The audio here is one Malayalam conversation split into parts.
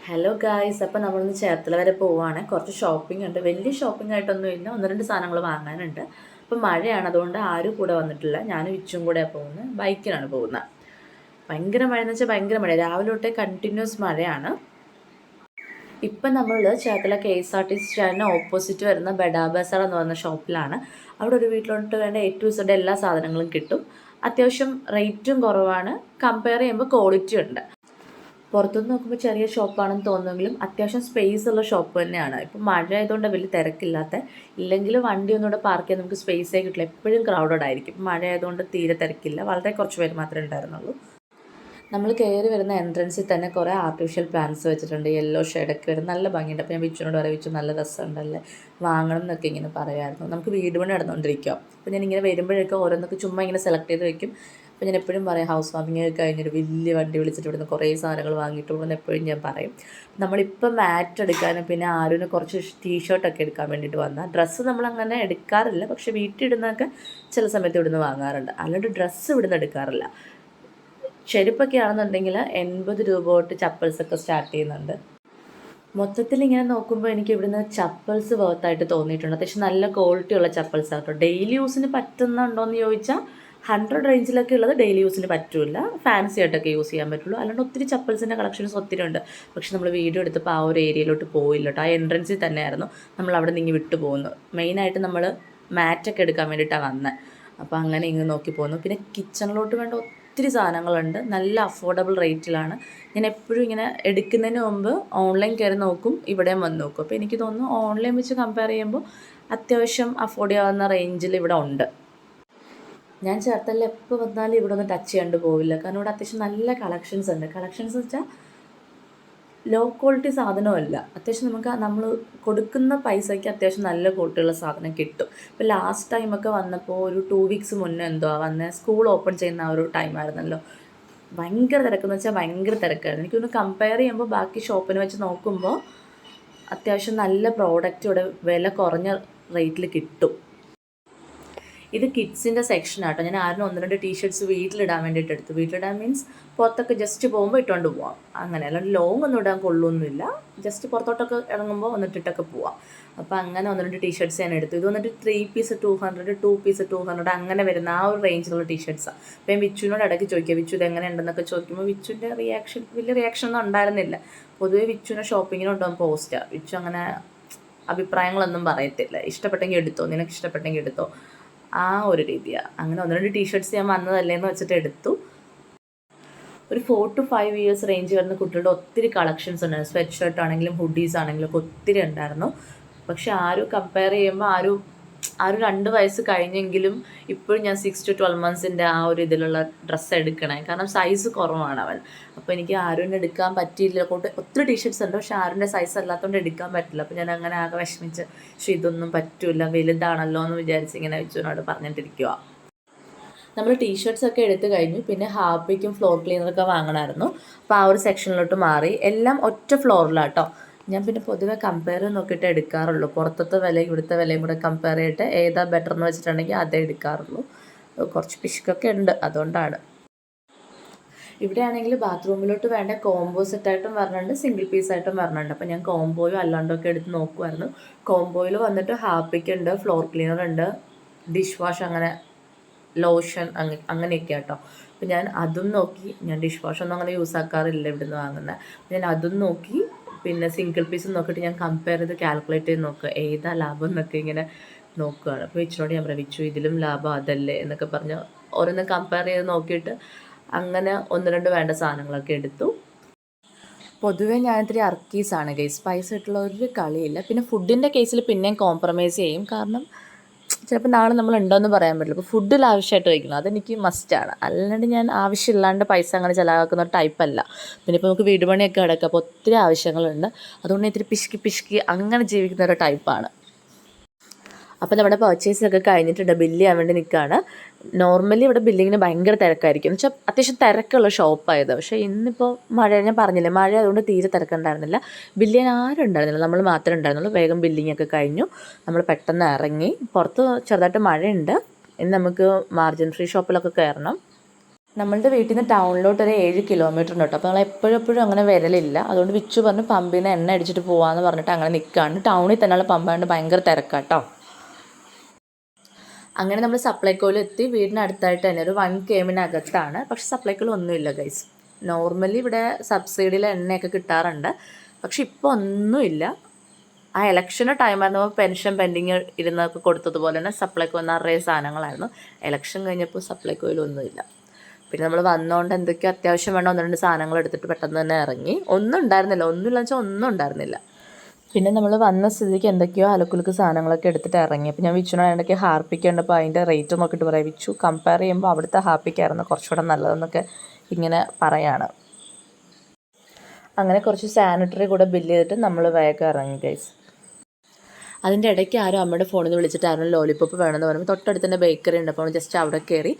ഹലോ ഗായ്സ്, അപ്പോൾ നമ്മളിന്ന് ചേർത്തല വരെ പോവുകയാണ്. കുറച്ച് ഷോപ്പിംഗ് ഉണ്ട്. വലിയ ഷോപ്പിംഗ് ആയിട്ടൊന്നും ഇല്ല, ഒന്ന് രണ്ട് സാധനങ്ങൾ വാങ്ങാനുണ്ട്. അപ്പം മഴയാണ്, അതുകൊണ്ട് ആരും കൂടെ വന്നിട്ടില്ല. ഞാനും ഇച്ചും കൂടെ പോകുന്നത്. ബൈക്കിനാണ് പോകുന്നത്. ഭയങ്കര മഴ എന്ന് വെച്ചാൽ ഭയങ്കര മഴ. രാവിലെ തൊട്ടേ കണ്ടിന്യൂസ് മഴയാണ്. ഇപ്പം നമ്മൾ ചേർത്തല KSRTC സ്റ്റാൻഡിന് ഓപ്പോസിറ്റ് വരുന്ന ബഡാ ബസാർ എന്ന് പറയുന്ന ഷോപ്പിലാണ്. അവിടെ ഒരു വീട്ടിലോട്ട് വേണ്ട A to Z എല്ലാ സാധനങ്ങളും കിട്ടും. അത്യാവശ്യം റേറ്റും കുറവാണ്. കമ്പയർ ചെയ്യുമ്പോൾ ക്വാളിറ്റി ഉണ്ട്. പുറത്തുനിന്ന് നോക്കുമ്പോൾ ചെറിയ ഷോപ്പാണെന്ന് തോന്നുമെങ്കിലും അത്യാവശ്യം സ്പേസ് ഉള്ള ഷോപ്പ് തന്നെയാണ്. ഇപ്പം മഴ ആയതുകൊണ്ട് വലിയ തിരക്കില്ലാത്ത, ഇല്ലെങ്കിൽ വണ്ടി ഒന്നുകൂടെ പാർക്ക് ചെയ്യാൻ നമുക്ക് സ്പേസേ കിട്ടില്ല. എപ്പോഴും ക്രൗഡഡ് ആയിരിക്കും. മഴ ആയതുകൊണ്ട് തീരെ തിരക്കില്ല. വളരെ കുറച്ച് പേര് മാത്രമേ ഉണ്ടായിരുന്നുള്ളൂ. നമ്മൾ കയറി വരുന്ന എൻട്രൻസിൽ തന്നെ കുറേ ആർട്ടിഫിഷ്യൽ പ്ലാന്റ്സ് വെച്ചിട്ടുണ്ട്. യെല്ലോ ഷെയ്ഡൊക്കെ വരും, നല്ല ഭംഗിയുണ്ട്. അപ്പോൾ ഞാൻ വിച്ചുവിനോട് പറയാം, വിച്ചു നല്ല രസമുണ്ടല്ലേ, വാങ്ങണം എന്നൊക്കെ ഇങ്ങനെ പറയുമായിരുന്നു. നമുക്ക് വീട് പണി നടന്നുകൊണ്ടിരിക്കുക. അപ്പോൾ ഞാനിങ്ങനെ വരുമ്പോഴൊക്കെ ഓരോന്നൊക്കെ ചുമ്മാ ഇങ്ങനെ സെലക്ട് ചെയ്ത് വെക്കും. അപ്പോൾ ഞാൻ എപ്പോഴും പറയും, ഹൗസ് വാമിങ് കഴിഞ്ഞൊരു വലിയ വണ്ടി വിളിച്ചിട്ട് ഇവിടുന്ന് കുറേ സാധനങ്ങൾ വാങ്ങിയിട്ട് പോകുമെന്ന് എപ്പോഴും ഞാൻ പറയും. നമ്മളിപ്പം മാറ്റ് എടുക്കാനും പിന്നെ ആരുവിന് കുറച്ച് ടീഷർട്ടൊക്കെ എടുക്കാൻ വേണ്ടിയിട്ട് വന്നാൽ, ഡ്രസ്സ് നമ്മളങ്ങനെ എടുക്കാറില്ല. പക്ഷേ വീട്ടിൽ ഇടുന്നതൊക്കെ ചില സമയത്ത് ഇവിടുന്ന് വാങ്ങാറുണ്ട്. അല്ലാണ്ട് ഡ്രസ്സ് ഇവിടുന്ന് എടുക്കാറില്ല. ചെരുപ്പൊക്കെ ആണെന്നുണ്ടെങ്കിൽ 80 രൂപ തൊട്ട് ചപ്പൽസൊക്കെ സ്റ്റാർട്ട് ചെയ്യുന്നുണ്ട്. മൊത്തത്തിൽ ഇങ്ങനെ നോക്കുമ്പോൾ എനിക്ക് ഇവിടുന്ന് ചപ്പൽസ് വർത്തായിട്ട് തോന്നിയിട്ടുണ്ട്. അത്യാവശ്യം നല്ല ക്വാളിറ്റി ഉള്ള ചപ്പൽസ് ആട്ടോ. ഡെയിലി യൂസിന് പറ്റുന്നുണ്ടോയെന്ന് ചോദിച്ചാൽ 100 റേഞ്ചിലൊക്കെ ഉള്ളത് ഡെയിലി യൂസിന് പറ്റില്ല. ഫാൻസി ആയിട്ടൊക്കെ യൂസ് ചെയ്യാൻ പറ്റുള്ളൂ. അല്ലാണ്ട് ഒത്തിരി ചപ്പൽസിൻ്റെ കളക്ഷൻസ് ഒത്തിരി ഉണ്ട്. പക്ഷെ നമ്മൾ വീഡിയോ എടുത്തപ്പോൾ ആ ഒരു ഏരിയയിലോട്ട് പോയില്ല കേട്ടോ. ആ എൻട്രൻസിൽ തന്നെയായിരുന്നു നമ്മൾ അവിടെ നിന്ന് വിട്ടു പോകുന്നു. മെയിനായിട്ട് നമ്മൾ മാറ്റൊക്കെ എടുക്കാൻ വേണ്ടിയിട്ടാണ് വന്നത്. അപ്പോൾ അങ്ങനെ ഇങ്ങ് നോക്കി പോകുന്നു. പിന്നെ കിച്ചണിലോട്ട് വേണ്ട ഒത്തിരി സാധനങ്ങളുണ്ട്. നല്ല അഫോർഡബിൾ റേറ്റിലാണ്. ഞാൻ എപ്പോഴും ഇങ്ങനെ എടുക്കുന്നതിന് മുമ്പ് ഓൺലൈൻ കയറി നോക്കും, ഇവിടെയും വന്ന് നോക്കും. അപ്പോൾ എനിക്ക് തോന്നുന്നു ഓൺലൈൻ വെച്ച് കമ്പയർ ചെയ്യുമ്പോൾ അത്യാവശ്യം അഫോർഡ് ചെയ്യാവുന്ന റേഞ്ചിൽ ഇവിടെ ഉണ്ട്. ഞാൻ ചേർത്തല എപ്പോൾ വന്നാലും ഇവിടെ ഒന്ന് ടച്ച് ചെയ്യാണ്ട് പോവില്ല. കാരണം ഇവിടെ അത്യാവശ്യം നല്ല കളക്ഷൻസ് ഉണ്ട്. കളക്ഷൻസ് വെച്ചാൽ ലോ ക്വാളിറ്റി സാധനമല്ല, അത്യാവശ്യം നമ്മൾ കൊടുക്കുന്ന പൈസയ്ക്ക് അത്യാവശ്യം നല്ല ക്വാളിറ്റിയുള്ള സാധനം കിട്ടും. ഇപ്പോൾ ലാസ്റ്റ് ടൈമൊക്കെ വന്നപ്പോൾ ഒരു 2 വീക്സ് മുന്നേ വന്നത്, സ്കൂൾ ഓപ്പൺ ചെയ്യുന്ന ആ ഒരു ടൈമായിരുന്നല്ലോ. ഭയങ്കര തിരക്കെന്ന് വെച്ചാൽ ഭയങ്കര തിരക്കായിരുന്നു. എനിക്കൊന്ന് കമ്പയർ ചെയ്യുമ്പോൾ ബാക്കി ഷോപ്പിനെ വെച്ച് നോക്കുമ്പോൾ അത്യാവശ്യം നല്ല പ്രോഡക്റ്റ് ഇവിടെ വില കുറഞ്ഞ റേറ്റിൽ കിട്ടും. ഇത് കിഡ്സിൻ്റെ സെക്ഷനാട്ടോ. ഞാൻ ആരും 1-2 ടീഷർട്ട്സ് വീട്ടിലിടാൻ വേണ്ടിയിട്ട് എടുത്തു. വീട്ടിലിടാൻ മീൻസ് പുറത്തൊക്കെ ജസ്റ്റ് പോകുമ്പോൾ ഇട്ടുകൊണ്ട് പോവാം, അങ്ങനെ. അല്ലാണ്ട് ലോങ് ഒന്നും ഇടാൻ കൊള്ളൊന്നുമില്ല. ജസ്റ്റ് പുറത്തോട്ടൊക്കെ ഇറങ്ങുമ്പോൾ വന്നിട്ടിട്ടൊക്കെ പോവാം. അപ്പോൾ അങ്ങനെ 1-2 ടീഷർട്ട്സ് ഞാൻ എടുത്തു. ഇത് വന്നിട്ട് 3 പീസ് 200, 2 പീസ് 200 അങ്ങനെ വരുന്ന ആ ഒരു റേഞ്ചിലുള്ള ടീഷർട്ട്സാണ്. അപ്പോൾ ഞാൻ വിച്ചുവിനോട് ഇടയ്ക്ക് ചോദിക്കുക, വിച്ചു ഇത് എങ്ങനെ ഉണ്ടെന്നൊക്കെ ചോദിക്കുമ്പോൾ വിച്ചുവിൻ്റെ വലിയ റിയാക്ഷൻ ഒന്നും ഉണ്ടായിരുന്നില്ല. പൊതുവേ വിച്ചുവിനെ ഷോപ്പിങ്ങിനുണ്ടാകും പോസ്റ്റാണ്. വിച്ചു അങ്ങനെ അഭിപ്രായങ്ങളൊന്നും പറയത്തില്ല. ഇഷ്ടപ്പെട്ടെങ്കിൽ എടുത്തോ, നിനക്ക് ഇഷ്ടപ്പെട്ടെങ്കിൽ എടുത്തോ, ആ ഒരു രീതിയാണ്. അങ്ങനെ 1-2 ടീഷർട്ട്സ് ഞാൻ വന്നതല്ലേന്ന് വെച്ചിട്ട് എടുത്തു. ഒരു 4 to 5 ഇയേഴ്സ് റേഞ്ച് വരുന്ന കുട്ടികളുടെ ഒത്തിരി കളക്ഷൻസ് ഉണ്ടായിരുന്നു. സ്വെറ്റ് ഷർട്ട് ആണെങ്കിലും ഹുഡീസ് ആണെങ്കിലും ഒക്കെ ഒത്തിരി ഉണ്ടായിരുന്നു. പക്ഷെ കമ്പയർ ചെയ്യുമ്പോൾ ആ ഒരു 2 വയസ്സ് കഴിഞ്ഞെങ്കിലും ഇപ്പോഴും ഞാൻ 6 to 12 മന്ത്സിൻ്റെ ആ ഒരു ഇതിലുള്ള ഡ്രസ്സ് എടുക്കണേ. കാരണം സൈസ് കുറവാണ് അവൻ. അപ്പോൾ എനിക്ക് ആരുവിനെ എടുക്കാൻ പറ്റിയില്ല. ഒത്തിരി ടീഷർട്ട്സ് ഉണ്ട്, പക്ഷെ ആരുവിൻ്റെ സൈസ് അല്ലാത്തതുകൊണ്ട് എടുക്കാൻ പറ്റില്ല. അപ്പോൾ ഞാൻ അങ്ങനെ ആകെ വിഷമിച്ച്, പക്ഷേ ഇതൊന്നും പറ്റില്ല, വലുതാണല്ലോ എന്ന് വിചാരിച്ച് ഇങ്ങനെ വിച്ചുവിനോട് പറഞ്ഞിട്ടിരിക്കുക. നമ്മൾ ടീഷർട്ട്സൊക്കെ എടുത്തു കഴിഞ്ഞു. പിന്നെ ഹാപ്പിക്കും ഫ്ലോർ ക്ലീനറൊക്കെ വാങ്ങണമായിരുന്നു. അപ്പോൾ ആ ഒരു സെക്ഷനിലോട്ട് മാറി. എല്ലാം ഒറ്റ ഫ്ലോറിലാട്ടോ. ഞാൻ പിന്നെ പൊതുവെ കമ്പയർ നോക്കിയിട്ട് എടുക്കാറുള്ളൂ. പുറത്തത്തെ വിലയും ഇവിടുത്തെ വിലയും കൂടെ കമ്പയർ ചെയ്തിട്ട് ഏതാ ബെറ്റർ എന്ന് വെച്ചിട്ടുണ്ടെങ്കിൽ അതേ എടുക്കാറുള്ളൂ. കുറച്ച് പിശുക്കൊക്കെ ഉണ്ട്, അതുകൊണ്ടാണ്. ഇവിടെയാണെങ്കിൽ ബാത്റൂമിലോട്ട് വേണ്ട കോംബോ സെറ്റായിട്ടും വരണുണ്ട്, സിംഗിൾ പീസായിട്ടും വരണുണ്ട്. അപ്പോൾ ഞാൻ കോംബോയും അല്ലാണ്ടൊക്കെ എടുത്ത് നോക്കുമായിരുന്നു. കോംബോയിൽ വന്നിട്ട് ഹാപ്പിക്കുണ്ട്, ഫ്ലോർ ക്ലീനർ ഉണ്ട്, ഡിഷ് വാഷ്, അങ്ങനെ ലോഷൻ അങ്ങനെയൊക്കെ കേട്ടോ. അപ്പോൾ ഞാൻ അതും നോക്കി. ഞാൻ ഡിഷ് വാഷൊന്നും അങ്ങനെ യൂസ് ആക്കാറില്ല ഇവിടുന്ന് വാങ്ങുന്നത്. ഞാൻ അതും നോക്കി. പിന്നെ സിംഗിൾ പീസ് നോക്കിയിട്ട് ഞാൻ കമ്പയർ ചെയ്ത് കാൽക്കുലേറ്റ് ചെയ്ത് നോക്കുക ഏതാ ലാഭം എന്നൊക്കെ ഇങ്ങനെ നോക്കുകയാണ്. അപ്പോൾ വിച്ചിനോട് ഞാൻ വിച്ചു ഇതിലും ലാഭം അതല്ലേ എന്നൊക്കെ പറഞ്ഞ് ഓരോന്ന് കമ്പയർ ചെയ്ത് നോക്കിയിട്ട് അങ്ങനെ 1-2 വേണ്ട സാധനങ്ങളൊക്കെ എടുത്തു. പൊതുവേ ഞാൻ ഇത്തിരി അർക്കീസാണ് ഗൈസ്. സ്പൈസ് ആയിട്ടുള്ള ഒരു കളിയില്ല. പിന്നെ ഫുഡിൻ്റെ കേസിൽ പിന്നെയും കോംപ്രമൈസ് ചെയ്യും. കാരണം ചിലപ്പോൾ നാളെ നമ്മൾ ഉണ്ടോയെന്ന് പറയാൻ പറ്റില്ല. അപ്പോൾ ഫുഡിൽ ആവശ്യമായിട്ട് കഴിക്കണം, അതെനിക്ക് മസ്റ്റാണ്. അല്ലാണ്ട് ഞാൻ ആവശ്യമില്ലാണ്ട് പൈസ അങ്ങനെ ചിലവാക്കുന്ന ഒരു ടൈപ്പല്ല. പിന്നെ ഇപ്പോൾ നമുക്ക് വീട് പണിയൊക്കെ കിടക്കുക, അപ്പോൾ ഒത്തിരി ആവശ്യങ്ങളുണ്ട്. അതുകൊണ്ട് ഇത്തിരി പിശുക്കി അങ്ങനെ ജീവിക്കുന്ന ഒരു ടൈപ്പാണ്. അപ്പോൾ നമ്മുടെ പർച്ചേസൊക്കെ കഴിഞ്ഞിട്ടുണ്ട്. ബില്ല് ചെയ്യാൻ വേണ്ടി നിൽക്കുകയാണ്. നോർമലി ഇവിടെ ബില്ലിങ്ങിന് ഭയങ്കര തിരക്കായിരിക്കും. എന്ന് വെച്ചാൽ അത്യാവശ്യം തിരക്കുള്ള ഷോപ്പായത്. പക്ഷേ ഇന്നിപ്പോൾ ഞാൻ പറഞ്ഞില്ലേ, മഴ ആയതുകൊണ്ട് തീരെ തിരക്കുണ്ടായിരുന്നില്ല. ബില്ല് ചെയ്യാൻ ആരും ഉണ്ടായിരുന്നില്ല, നമ്മൾ മാത്രമേ ഉണ്ടായിരുന്നുള്ളൂ. വേഗം ബില്ലിങ്ങൊക്കെ കഴിഞ്ഞു. നമ്മൾ പെട്ടെന്ന് ഇറങ്ങി. പുറത്ത് ചെറുതായിട്ട് മഴയുണ്ട്. ഇന്ന് നമുക്ക് മാർജിൻ ഫ്രീ ഷോപ്പിലൊക്കെ കയറണം. നമ്മളുടെ വീട്ടിൽ നിന്ന് ടൗണിലോട്ട് ഒരു 7 കിലോമീറ്റർ ഉണ്ട് കേട്ടോ. അപ്പോൾ നമ്മൾ എപ്പോഴും അങ്ങനെ വരലില്ല. അതുകൊണ്ട് വിച്ചു പറഞ്ഞ് പമ്പിൽ നിന്ന് എണ്ണ അടിച്ചിട്ട് പോകാമെന്ന് പറഞ്ഞിട്ട് അങ്ങനെ നിൽക്കുകയാണ്. ടൗണിൽ തന്നെയുള്ള പമ്പാണ്ട് ഭയങ്കര തിരക്കാട്ടോ. അങ്ങനെ നമ്മൾ സപ്ലൈക്കോയിൽ എത്തി. വീടിനടുത്തായിട്ട് തന്നെ ഒരു 1 km-നകത്താണ്. പക്ഷെ സപ്ലൈക്കോയിൽ ഒന്നുമില്ല ഗൈസ്. നോർമലി ഇവിടെ സബ്സിഡിയിൽ എണ്ണയൊക്കെ കിട്ടാറുണ്ട്. പക്ഷെ ഇപ്പോൾ ഒന്നുമില്ല. ആ ഇലക്ഷൻ്റെ ടൈമായിരുന്നപ്പോൾ പെൻഷൻ പെൻഡിങ് ഇരുന്നൊക്കെ കൊടുത്തതുപോലെ തന്നെ സപ്ലൈക്കോ നിറയെ സാധനങ്ങളായിരുന്നു. ഇലക്ഷൻ കഴിഞ്ഞപ്പോൾ സപ്ലൈക്കോയിലൊന്നുമില്ല. പിന്നെ നമ്മൾ വന്നുകൊണ്ട് എന്തൊക്കെയോ അത്യാവശ്യം വേണ്ട 1-2 സാധനങ്ങൾ എടുത്തിട്ട് പെട്ടെന്ന് തന്നെ ഇറങ്ങി. ഒന്നും ഉണ്ടായിരുന്നില്ല. ഒന്നുമില്ല വെച്ചാൽ ഒന്നും ഉണ്ടായിരുന്നില്ല. പിന്നെ നമ്മൾ വന്ന സ്ഥിതിക്ക് എന്തൊക്കെയോ അലക്കുലുക്ക് സാധനങ്ങളൊക്കെ എടുത്തിട്ട് ഇറങ്ങി. അപ്പോൾ ഞാൻ വിച്ചുവിനോട് എന്തൊക്കെ ഹാർപ്പിക്കുണ്ടപ്പോൾ അതിൻ്റെ റേറ്റ് നോക്കിയിട്ട് പറയാം. വിച്ചു കമ്പയർ ചെയ്യുമ്പോൾ അവിടുത്തെ ഹാർപ്പിക്കായിരുന്നു കുറച്ചുകൂടെ നല്ലതെന്നൊക്കെ ഇങ്ങനെ പറയാണ്. അങ്ങനെ കുറച്ച് സാനിറ്ററി കൂടെ ബില്ല് ചെയ്തിട്ട് നമ്മൾ വേഗം ഇറങ്ങി ഗൈസ്. അതിൻ്റെ ഇടയ്ക്ക് ആരും അമ്മയുടെ ഫോണിൽ നിന്ന് വിളിച്ചിട്ട് ആരും ലോലിപ്പോപ്പ് വേണമെന്ന് പറയുമ്പോൾ തൊട്ടടുത്ത് തന്നെ ബേക്കറി ഉണ്ട്. അപ്പോൾ ജസ്റ്റ് അവിടെ കയറി.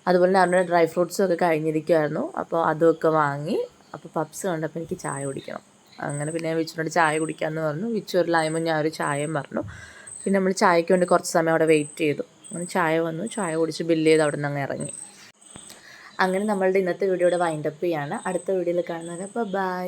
അതുപോലെ തന്നെ അവരുടെ ഡ്രൈ ഫ്രൂട്ട്സും ഒക്കെ കഴിഞ്ഞിരിക്കുമായിരുന്നു. അപ്പോൾ അതുമൊക്കെ വാങ്ങി. അപ്പോൾ പപ്സ് കണ്ടപ്പോൾ എനിക്ക് ചായ കുടിക്കണം. അങ്ങനെ പിന്നെ ഞാൻ വിച്ചുവിനോട് ചായ കുടിക്കാമെന്ന് പറഞ്ഞു. വിച്ചു ഒരു ലൈമും ഞാൻ ഒരു ചായയും പറഞ്ഞു. പിന്നെ നമ്മൾ ചായയ്ക്ക് വേണ്ടി കുറച്ച് സമയം അവിടെ വെയിറ്റ് ചെയ്തു. അങ്ങനെ ചായ വന്നു. ചായ കുടിച്ച് ബില്ല് ചെയ്ത് അവിടെ നിന്ന് അങ്ങ് ഇറങ്ങി. അങ്ങനെ നമ്മളുടെ ഇന്നത്തെ വീഡിയോയുടെ വൈൻഡപ്പ് ചെയ്യാണ്. അടുത്ത വീഡിയോയിൽ കാണുന്നത്. അപ്പോൾ ബൈ.